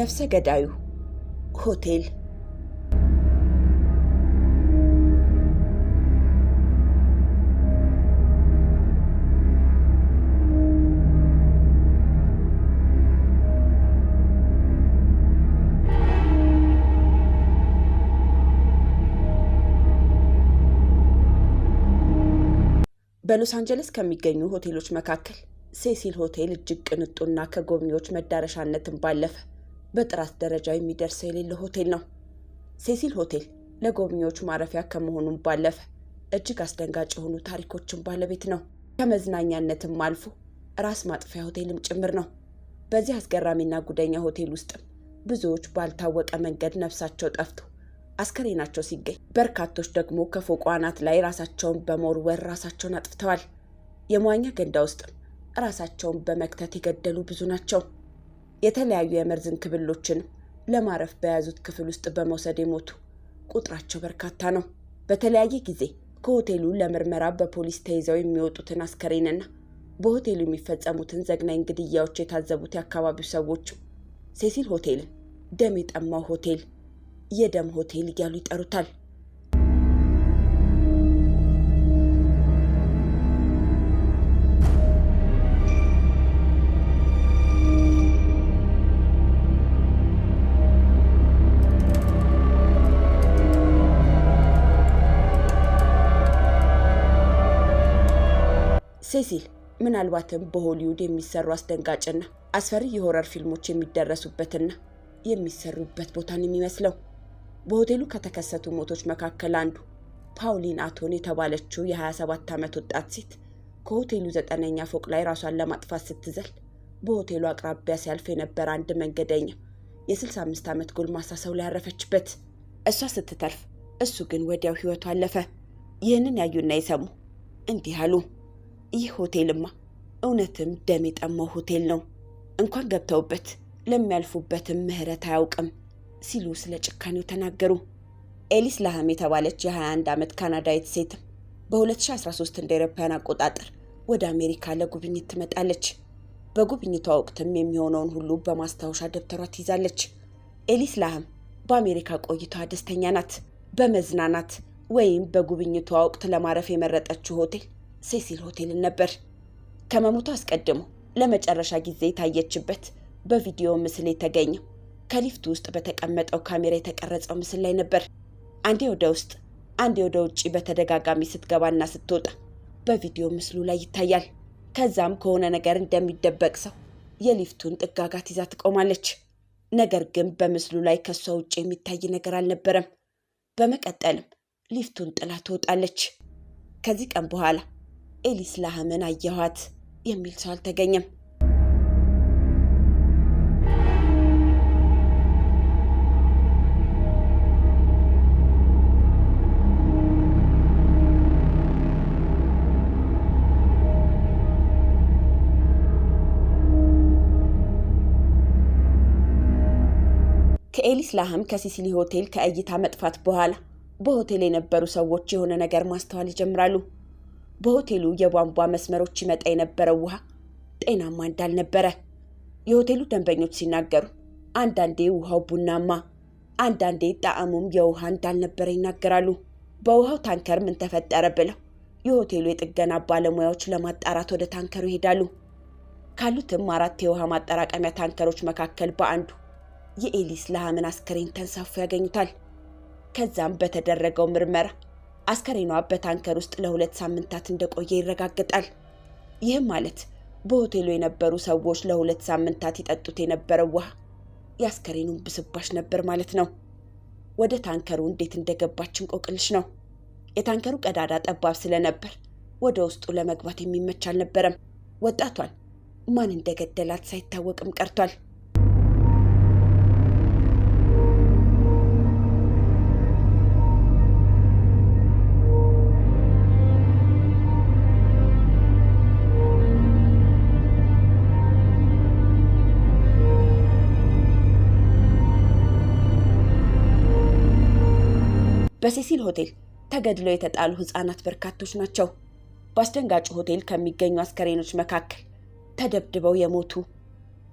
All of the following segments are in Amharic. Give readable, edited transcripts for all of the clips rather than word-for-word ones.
ነፍሰ ገዳዩ ሆቴል። በሎስ አንጀለስ ከሚገኙ ሆቴሎች መካከል ሴሲል ሆቴል እጅግ ቅንጡና ከጎብኚዎች መዳረሻነትን ባለፈ በጥራት ደረጃ የሚደርሰው የሌለ ሆቴል ነው። ሴሲል ሆቴል ለጎብኚዎች ማረፊያ ከመሆኑም ባለፈ እጅግ አስደንጋጭ የሆኑ ታሪኮችን ባለቤት ነው። ከመዝናኛነትም አልፎ ራስ ማጥፊያ ሆቴልም ጭምር ነው። በዚህ አስገራሚና ጉደኛ ሆቴል ውስጥም ብዙዎች ባልታወቀ መንገድ ነፍሳቸው ጠፍቶ አስከሬናቸው ሲገኝ፣ በርካቶች ደግሞ ከፎቁ አናት ላይ ራሳቸውን በመወርወር ራሳቸውን አጥፍተዋል። የመዋኛ ገንዳ ውስጥም ራሳቸውን በመክተት የገደሉ ብዙ ናቸው። የተለያዩ የመርዝ እንክብሎችንም ለማረፍ በያዙት ክፍል ውስጥ በመውሰድ የሞቱ ቁጥራቸው በርካታ ነው። በተለያየ ጊዜ ከሆቴሉ ለምርመራ በፖሊስ ተይዘው የሚወጡትን አስከሬንና በሆቴሉ የሚፈጸሙትን ዘግናኝ ግድያዎች የታዘቡት የአካባቢው ሰዎች ሴሲል ሆቴልን ደም የጠማው ሆቴል፣ የደም ሆቴል እያሉ ይጠሩታል። ሴሲል ምናልባትም በሆሊውድ የሚሰሩ አስደንጋጭና አስፈሪ የሆረር ፊልሞች የሚደረሱበትና የሚሰሩበት ቦታን የሚመስለው። በሆቴሉ ከተከሰቱ ሞቶች መካከል አንዱ ፓውሊን አቶን የተባለችው የ27 ዓመት ወጣት ሴት ከሆቴሉ 9ኛ ፎቅ ላይ ራሷን ለማጥፋት ስትዘል በሆቴሉ አቅራቢያ ሲያልፍ የነበረ አንድ መንገደኛ የ65 ዓመት ጎልማሳ ሰው ላይ ያረፈችበት። እሷ ስትተርፍ እሱ ግን ወዲያው ሕይወቱ አለፈ። ይህንን ያዩና የሰሙ እንዲህ አሉ፣ ይህ ሆቴልማ እውነትም ደም የጠማው ሆቴል ነው። እንኳን ገብተውበት ለሚያልፉበትም ምህረት አያውቅም ሲሉ ስለ ጭካኔው ተናገሩ። ኤሊስ ላሃም የተባለች የ21 ዓመት ካናዳዊት ሴትም በ2013 እንደ አውሮፓውያን አቆጣጠር ወደ አሜሪካ ለጉብኝት ትመጣለች። በጉብኝቷ ወቅትም የሚሆነውን ሁሉ በማስታወሻ ደብተሯ ትይዛለች። ኤሊስ ላሃም በአሜሪካ ቆይቷ ደስተኛ ናት። በመዝናናት ወይም በጉብኝቷ ወቅት ለማረፍ የመረጠችው ሆቴል ሴሲል ሆቴልን ነበር። ከመሞቷ አስቀድሞ ለመጨረሻ ጊዜ የታየችበት በቪዲዮ ምስል የተገኘው ከሊፍት ውስጥ በተቀመጠው ካሜራ የተቀረጸው ምስል ላይ ነበር። አንዴ ወደ ውስጥ አንዴ ወደ ውጪ በተደጋጋሚ ስትገባና ስትወጣ በቪዲዮ ምስሉ ላይ ይታያል። ከዛም ከሆነ ነገር እንደሚደበቅ ሰው የሊፍቱን ጥጋጋት ይዛ ትቆማለች። ነገር ግን በምስሉ ላይ ከሷ ውጪ የሚታይ ነገር አልነበረም። በመቀጠልም ሊፍቱን ጥላ ትወጣለች። ከዚህ ቀን በኋላ ኤሊስ ላሃምን አየኋት የሚል ሰው አልተገኘም። ከኤሊስ ላሃም ከሴሲል ሆቴል ከእይታ መጥፋት በኋላ በሆቴል የነበሩ ሰዎች የሆነ ነገር ማስተዋል ይጀምራሉ። በሆቴሉ የቧንቧ መስመሮች ይመጣ የነበረው ውሃ ጤናማ እንዳልነበረ የሆቴሉ ደንበኞች ሲናገሩ፣ አንዳንዴ ውሃው ቡናማ፣ አንዳንዴ ጣዕሙም የውሃ እንዳልነበረ ይናገራሉ። በውሃው ታንከር ምን ተፈጠረ ብለው የሆቴሉ የጥገና ባለሙያዎች ለማጣራት ወደ ታንከሩ ይሄዳሉ። ካሉትም 4 የውሃ ማጠራቀሚያ ታንከሮች መካከል በአንዱ የኤሊስ ላሃምን አስከሬን ተንሳፎ ያገኙታል። ከዛም በተደረገው ምርመራ አስከሬኗ በታንከር ውስጥ ለ2 ሳምንታት እንደቆየ ይረጋገጣል። ይህም ማለት በሆቴሉ የነበሩ ሰዎች ለ2 ሳምንታት ይጠጡት የነበረው ውሃ የአስከሬኑን ብስባሽ ነበር ማለት ነው። ወደ ታንከሩ እንዴት እንደገባች እንቆቅልሽ ነው። የታንከሩ ቀዳዳ ጠባብ ስለነበር ወደ ውስጡ ለመግባት የሚመች አልነበረም። ወጣቷን ማን እንደገደላት ሳይታወቅም ቀርቷል። በሴሲል ሆቴል ተገድለው የተጣሉ ህፃናት በርካቶች ናቸው። በአስደንጋጭ ሆቴል ከሚገኙ አስከሬኖች መካከል ተደብድበው የሞቱ፣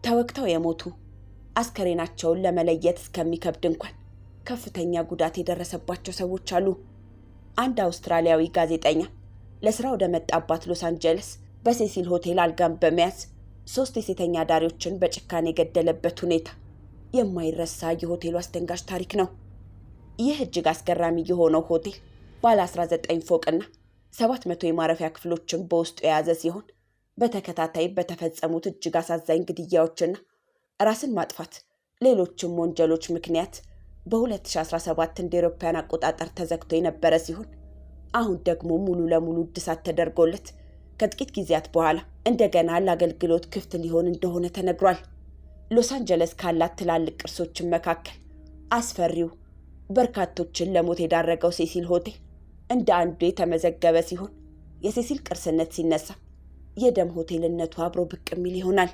ተወግተው የሞቱ፣ አስከሬናቸውን ለመለየት እስከሚከብድ እንኳን ከፍተኛ ጉዳት የደረሰባቸው ሰዎች አሉ። አንድ አውስትራሊያዊ ጋዜጠኛ ለስራ ወደ መጣባት ሎስ አንጀለስ በሴሲል ሆቴል አልጋን በመያዝ 3 የሴተኛ አዳሪዎችን በጭካኔ የገደለበት ሁኔታ የማይረሳ የሆቴሉ አስደንጋጭ ታሪክ ነው። ይህ እጅግ አስገራሚ የሆነው ሆቴል ባለ 19 ፎቅና 700 የማረፊያ ክፍሎችን በውስጡ የያዘ ሲሆን በተከታታይ በተፈጸሙት እጅግ አሳዛኝ ግድያዎችና ራስን ማጥፋት ሌሎችም ወንጀሎች ምክንያት በ2017 እንደ አውሮፓውያን አቆጣጠር ተዘግቶ የነበረ ሲሆን አሁን ደግሞ ሙሉ ለሙሉ እድሳት ተደርጎለት ከጥቂት ጊዜያት በኋላ እንደገና ለአገልግሎት ክፍት ሊሆን እንደሆነ ተነግሯል። ሎስ አንጀለስ ካላት ትላልቅ ቅርሶችን መካከል አስፈሪው በርካቶችን ለሞት የዳረገው ሴሲል ሆቴል እንደ አንዱ የተመዘገበ ሲሆን የሴሲል ቅርስነት ሲነሳ የደም ሆቴልነቱ አብሮ ብቅ የሚል ይሆናል።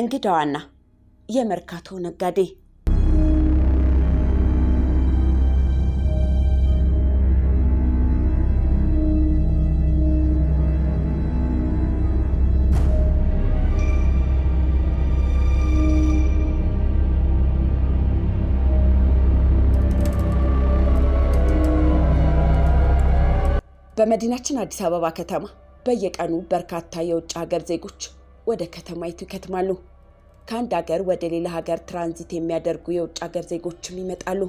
እንግዳዋና የመርካቶ ነጋዴ። በመዲናችን አዲስ አበባ ከተማ በየቀኑ በርካታ የውጭ ሀገር ዜጎች ወደ ከተማይቱ ይከትማሉ። ከአንድ ሀገር ወደ ሌላ ሀገር ትራንዚት የሚያደርጉ የውጭ ሀገር ዜጎችም ይመጣሉ።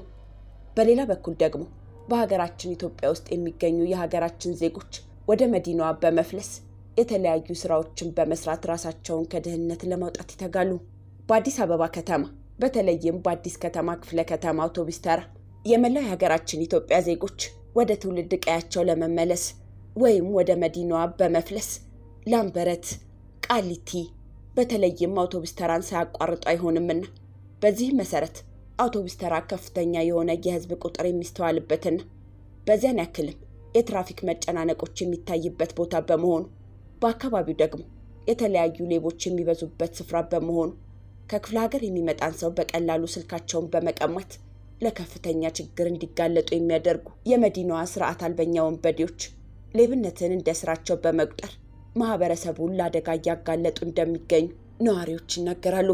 በሌላ በኩል ደግሞ በሀገራችን ኢትዮጵያ ውስጥ የሚገኙ የሀገራችን ዜጎች ወደ መዲናዋ በመፍለስ የተለያዩ ስራዎችን በመስራት ራሳቸውን ከድህነት ለማውጣት ይተጋሉ። በአዲስ አበባ ከተማ በተለይም በአዲስ ከተማ ክፍለ ከተማ አውቶቡስ ተራ የመላው የሀገራችን ኢትዮጵያ ዜጎች ወደ ትውልድ ቀያቸው ለመመለስ ወይም ወደ መዲናዋ በመፍለስ ላምበረት፣ ቃሊቲ በተለይም አውቶቡስ ተራን ሳያቋርጡ አይሆንምና በዚህ መሰረት አውቶቡስ ተራ ከፍተኛ የሆነ የህዝብ ቁጥር የሚስተዋልበትና በዚያን ያክልም የትራፊክ መጨናነቆች የሚታይበት ቦታ በመሆኑ በአካባቢው ደግሞ የተለያዩ ሌቦች የሚበዙበት ስፍራ በመሆኑ ከክፍለ ሀገር የሚመጣን ሰው በቀላሉ ስልካቸውን በመቀማት ለከፍተኛ ችግር እንዲጋለጡ የሚያደርጉ የመዲናዋ ስርዓት አልበኛ ወንበዴዎች ሌብነትን እንደ ስራቸው በመቁጠር ማህበረሰቡን ለአደጋ እያጋለጡ እንደሚገኙ ነዋሪዎች ይናገራሉ።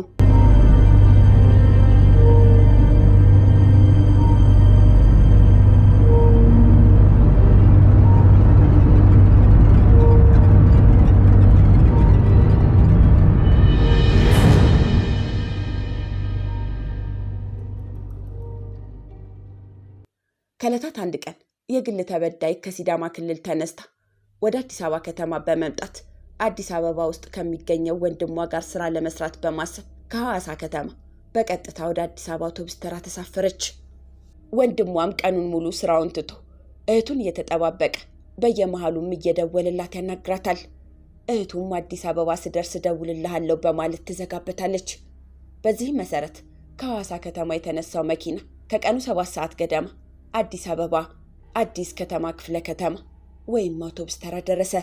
ከዕለታት አንድ ቀን የግል ተበዳይ ከሲዳማ ክልል ተነስታ ወደ አዲስ አበባ ከተማ በመምጣት አዲስ አበባ ውስጥ ከሚገኘው ወንድሟ ጋር ስራ ለመስራት በማሰብ ከሐዋሳ ከተማ በቀጥታ ወደ አዲስ አበባ አውቶቡስ ተራ ተሳፈረች። ወንድሟም ቀኑን ሙሉ ስራውን ትቶ እህቱን እየተጠባበቀ በየመሃሉም እየደወለላት ያናግራታል። እህቱም አዲስ አበባ ስደርስ እደውልልሃለሁ በማለት ትዘጋበታለች። በዚህ መሰረት ከሐዋሳ ከተማ የተነሳው መኪና ከቀኑ 7 ሰዓት ገደማ አዲስ አበባ አዲስ ከተማ ክፍለ ከተማ ወይም አውቶቡስ ተራ ደረሰ።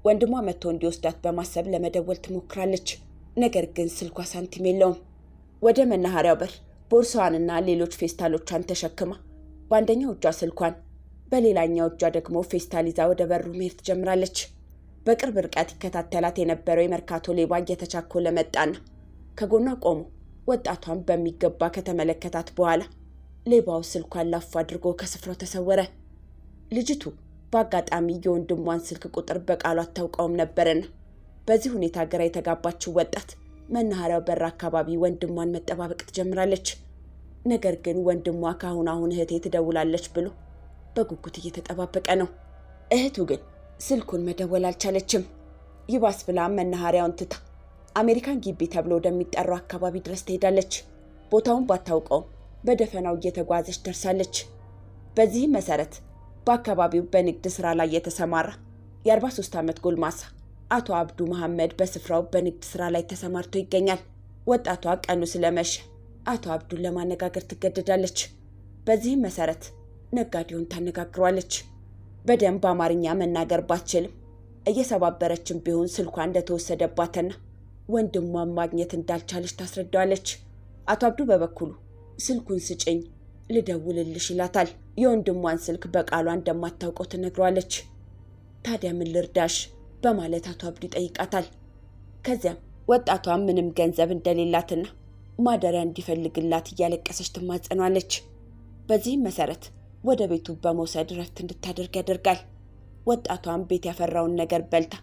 ወንድሟ መጥቶ እንዲወስዳት በማሰብ ለመደወል ትሞክራለች። ነገር ግን ስልኳ ሳንቲም የለውም። ወደ መናኸሪያው በር ቦርሳዋንና ሌሎች ፌስታሎቿን ተሸክማ በአንደኛው እጇ ስልኳን በሌላኛው እጇ ደግሞ ፌስታል ይዛ ወደ በሩ መሄድ ትጀምራለች። በቅርብ ርቀት ይከታተላት የነበረው የመርካቶ ሌባ እየተቻኮለ መጣና ከጎኗ ቆሞ ወጣቷን በሚገባ ከተመለከታት በኋላ ሌባው ስልኳን ላፍ አድርጎ ከስፍራው ተሰወረ። ልጅቱ በአጋጣሚ የወንድሟን ስልክ ቁጥር በቃሉ አታውቀውም ነበርና በዚህ ሁኔታ ግራ የተጋባችው ወጣት መናኸሪያው በር አካባቢ ወንድሟን መጠባበቅ ትጀምራለች። ነገር ግን ወንድሟ አሁን እህቴ ትደውላለች ብሎ በጉጉት እየተጠባበቀ ነው። እህቱ ግን ስልኩን መደወል አልቻለችም። ይባስ ብላ መናኸሪያውን ትታ አሜሪካን ግቢ ተብሎ ወደሚጠራው አካባቢ ድረስ ትሄዳለች። ቦታውን ባታውቀውም በደፈናው እየተጓዘች ደርሳለች። በዚህ መሰረት በአካባቢው በንግድ ስራ ላይ የተሰማራ የ43 ዓመት ጎልማሳ አቶ አብዱ መሐመድ በስፍራው በንግድ ስራ ላይ ተሰማርቶ ይገኛል። ወጣቷ ቀኑ ስለመሸ አቶ አብዱን ለማነጋገር ትገደዳለች። በዚህ መሰረት ነጋዴውን ታነጋግሯለች። በደንብ አማርኛ መናገር ባትችልም እየሰባበረችም ቢሆን ስልኳ እንደተወሰደባትና ወንድሟን ማግኘት እንዳልቻለች ታስረዳዋለች። አቶ አብዱ በበኩሉ ስልኩን ስጭኝ ልደውልልሽ ይላታል። የወንድሟን ስልክ በቃሏ እንደማታውቀው ትነግረዋለች። ታዲያ ምን ልርዳሽ በማለት አቶ አብዱ ይጠይቃታል። ከዚያም ወጣቷን ምንም ገንዘብ እንደሌላትና ማደሪያ እንዲፈልግላት እያለቀሰች ትማጸኗለች። በዚህም መሰረት ወደ ቤቱ በመውሰድ ረፍት እንድታደርግ ያደርጋል። ወጣቷን ቤት ያፈራውን ነገር በልታ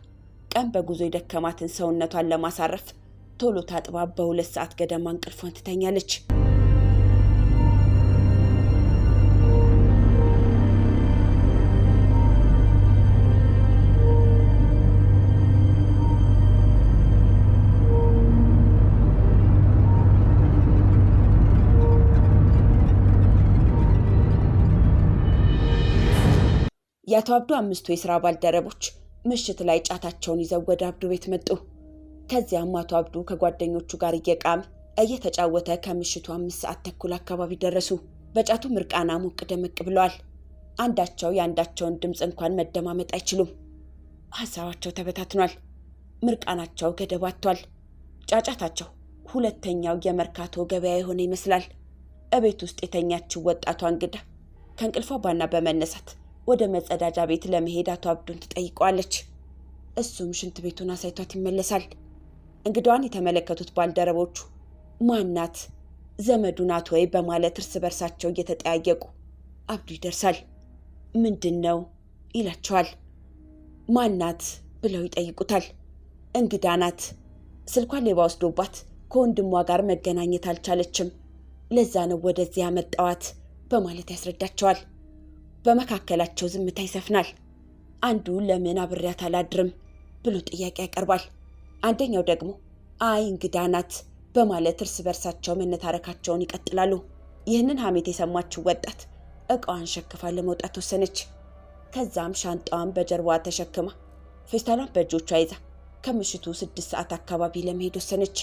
ቀን በጉዞ የደከማትን ሰውነቷን ለማሳረፍ ቶሎ ታጥባ በ2 ሰዓት ገደማ እንቅልፏን ትተኛለች። የአቶ አብዱ 5 የሥራ ባልደረቦች ምሽት ላይ ጫታቸውን ይዘው ወደ አብዱ ቤት መጡ። ከዚያም አቶ አብዱ ከጓደኞቹ ጋር እየቃመ እየተጫወተ ከምሽቱ 5 ሰዓት ተኩል አካባቢ ደረሱ። በጫቱ ምርቃና ሞቅ ደመቅ ብለዋል። አንዳቸው የአንዳቸውን ድምፅ እንኳን መደማመጥ አይችሉም። ሐሳባቸው ተበታትኗል። ምርቃናቸው ገደብ አጥቷል። ጫጫታቸው ሁለተኛው የመርካቶ ገበያ የሆነ ይመስላል። እቤት ውስጥ የተኛችው ወጣቷ እንግዳ ከእንቅልፏ ባና በመነሳት ወደ መጸዳጃ ቤት ለመሄድ አቶ አብዱን ትጠይቀዋለች። እሱም ሽንት ቤቱን አሳይቷት ይመለሳል። እንግዳዋን የተመለከቱት ባልደረቦቹ ማናት ዘመዱ ናት ወይ በማለት እርስ በርሳቸው እየተጠያየቁ አብዱ ይደርሳል። ምንድነው ይላቸዋል። ማናት ብለው ይጠይቁታል። እንግዳ ናት። ስልኳን ሌባ ወስዶባት ከወንድሟ ጋር መገናኘት አልቻለችም። ለዛ ነው ወደዚህ ያመጣዋት በማለት ያስረዳቸዋል። በመካከላቸው ዝምታ ይሰፍናል። አንዱ ለምን አብሬያት አላድርም ብሎ ጥያቄ ያቀርባል። አንደኛው ደግሞ አይ እንግዳ ናት በማለት እርስ በርሳቸው መነታረካቸውን ይቀጥላሉ። ይህንን ሐሜት የሰማችው ወጣት እቃዋን ሸክፋ ለመውጣት ወሰነች። ከዛም ሻንጣዋን በጀርባዋ ተሸክማ ፌስታሏን በእጆቿ ይዛ ከምሽቱ 6 ሰዓት አካባቢ ለመሄድ ወሰነች።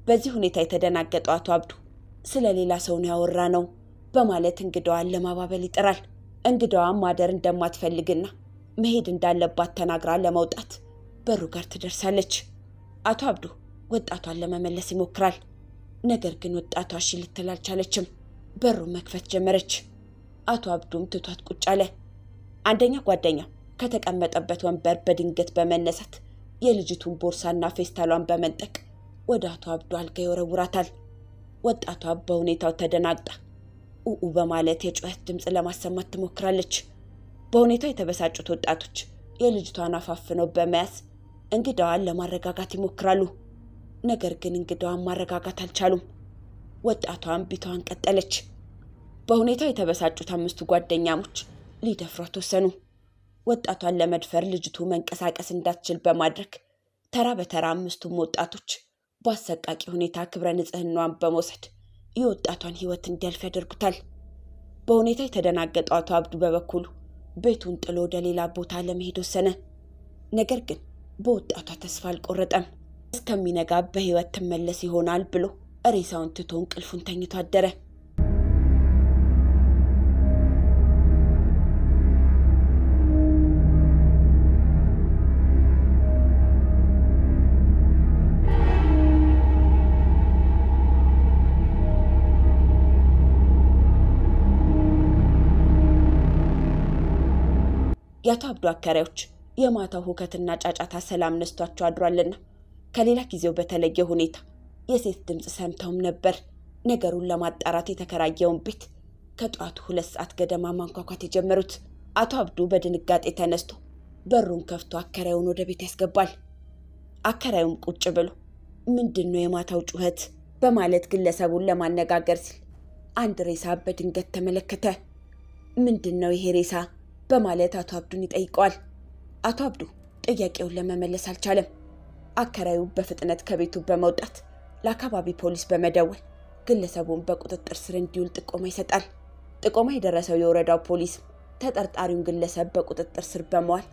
በዚህ ሁኔታ የተደናገጠው አቶ አብዱ ስለ ሌላ ሰው ነው ያወራ ነው በማለት እንግዳዋን ለማባበል ይጥራል። እንግዳዋን ማደር እንደማትፈልግና መሄድ እንዳለባት ተናግራ ለመውጣት በሩ ጋር ትደርሳለች። አቶ አብዱ ወጣቷን ለመመለስ ይሞክራል። ነገር ግን ወጣቷ እሺ ልትል አልቻለችም። በሩን መክፈት ጀመረች። አቶ አብዱም ትቷት ቁጭ አለ። አንደኛ ጓደኛው ከተቀመጠበት ወንበር በድንገት በመነሳት የልጅቱን ቦርሳና ፌስታሏን በመንጠቅ ወደ አቶ አብዱ አልጋ ይወረውራታል። ወጣቷ በሁኔታው ተደናግጣ ኡኡ በማለት የጩኸት ድምፅ ለማሰማት ትሞክራለች። በሁኔታው የተበሳጩት ወጣቶች የልጅቷን አፋፍነው በመያዝ እንግዳዋን ለማረጋጋት ይሞክራሉ። ነገር ግን እንግዳዋን ማረጋጋት አልቻሉም። ወጣቷን ቢቷን ቀጠለች። በሁኔታው የተበሳጩት 5 ጓደኛሞች ሊደፍሯት ወሰኑ። ወጣቷን ለመድፈር ልጅቱ መንቀሳቀስ እንዳትችል በማድረግ ተራ በተራ 5ቱም ወጣቶች በአሰቃቂ ሁኔታ ክብረ ንጽህናዋን በመውሰድ የወጣቷን ሕይወት እንዲያልፍ ያደርጉታል። በሁኔታ የተደናገጠው አቶ አብዱ በበኩሉ ቤቱን ጥሎ ወደ ሌላ ቦታ ለመሄድ ወሰነ። ነገር ግን በወጣቷ ተስፋ አልቆረጠም። እስከሚነጋ በሕይወት ትመለስ ይሆናል ብሎ ሬሳውን ትቶ እንቅልፉን ተኝቶ አደረ። የአቶ አብዱ አከራዮች የማታው ሁከትና ጫጫታ ሰላም ነስቷቸው አድሯልና ከሌላ ጊዜው በተለየ ሁኔታ የሴት ድምፅ ሰምተውም ነበር። ነገሩን ለማጣራት የተከራየውን ቤት ከጧቱ 2 ሰዓት ገደማ ማንኳኳት የጀመሩት። አቶ አብዱ በድንጋጤ ተነስቶ በሩን ከፍቶ አከራዩን ወደ ቤት ያስገባል። አከራዩም ቁጭ ብሎ ምንድነው የማታው ጩኸት በማለት ግለሰቡን ለማነጋገር ሲል አንድ ሬሳ በድንገት ተመለከተ። ምንድነው ይሄ ሬሳ በማለት አቶ አብዱን ይጠይቀዋል። አቶ አብዱ ጥያቄውን ለመመለስ አልቻለም። አከራዩ በፍጥነት ከቤቱ በመውጣት ለአካባቢ ፖሊስ በመደወል ግለሰቡን በቁጥጥር ስር እንዲውል ጥቆማ ይሰጣል። ጥቆማ የደረሰው የወረዳው ፖሊስ ተጠርጣሪውን ግለሰብ በቁጥጥር ስር በመዋል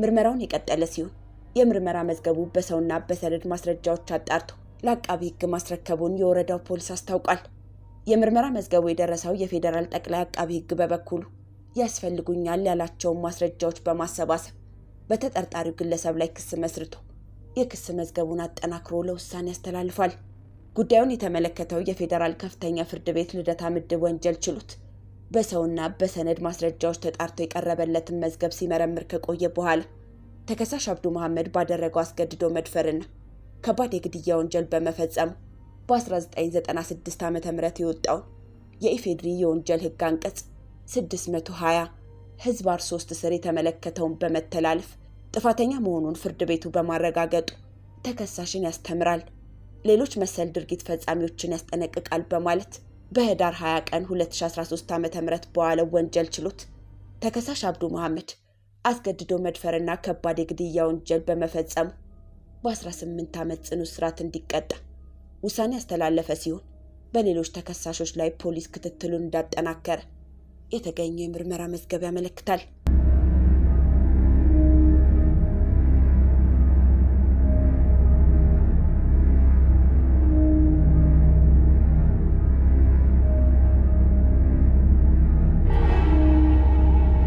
ምርመራውን የቀጠለ ሲሆን የምርመራ መዝገቡ በሰውና በሰነድ ማስረጃዎች አጣርቶ ለአቃቢ ሕግ ማስረከቡን የወረዳው ፖሊስ አስታውቋል። የምርመራ መዝገቡ የደረሰው የፌዴራል ጠቅላይ አቃቢ ሕግ በበኩሉ ያስፈልጉኛል ያላቸውን ማስረጃዎች በማሰባሰብ በተጠርጣሪው ግለሰብ ላይ ክስ መስርቶ የክስ መዝገቡን አጠናክሮ ለውሳኔ ያስተላልፋል። ጉዳዩን የተመለከተው የፌዴራል ከፍተኛ ፍርድ ቤት ልደታ ምድብ ወንጀል ችሎት በሰውና በሰነድ ማስረጃዎች ተጣርቶ የቀረበለትን መዝገብ ሲመረምር ከቆየ በኋላ ተከሳሽ አብዱ መሐመድ ባደረገው አስገድዶ መድፈርና ከባድ የግድያ ወንጀል በመፈጸሙ በ1996 ዓ.ም የወጣውን የኢፌድሪ የወንጀል ሕግ አንቀጽ 620 ህዝባር 3 ስር የተመለከተውን በመተላለፍ ጥፋተኛ መሆኑን ፍርድ ቤቱ በማረጋገጡ ተከሳሽን ያስተምራል፣ ሌሎች መሰል ድርጊት ፈጻሚዎችን ያስጠነቅቃል በማለት በህዳር 20 ቀን 2013 ዓ.ም በዋለው ወንጀል ችሎት ተከሳሽ አብዱ መሐመድ አስገድዶ መድፈርና ከባድ የግድያ ወንጀል በመፈጸሙ በ18 ዓመት ጽኑ እስራት እንዲቀጣ ውሳኔ ያስተላለፈ ሲሆን በሌሎች ተከሳሾች ላይ ፖሊስ ክትትሉን እንዳጠናከረ የተገኘው የምርመራ መዝገብ ያመለክታል።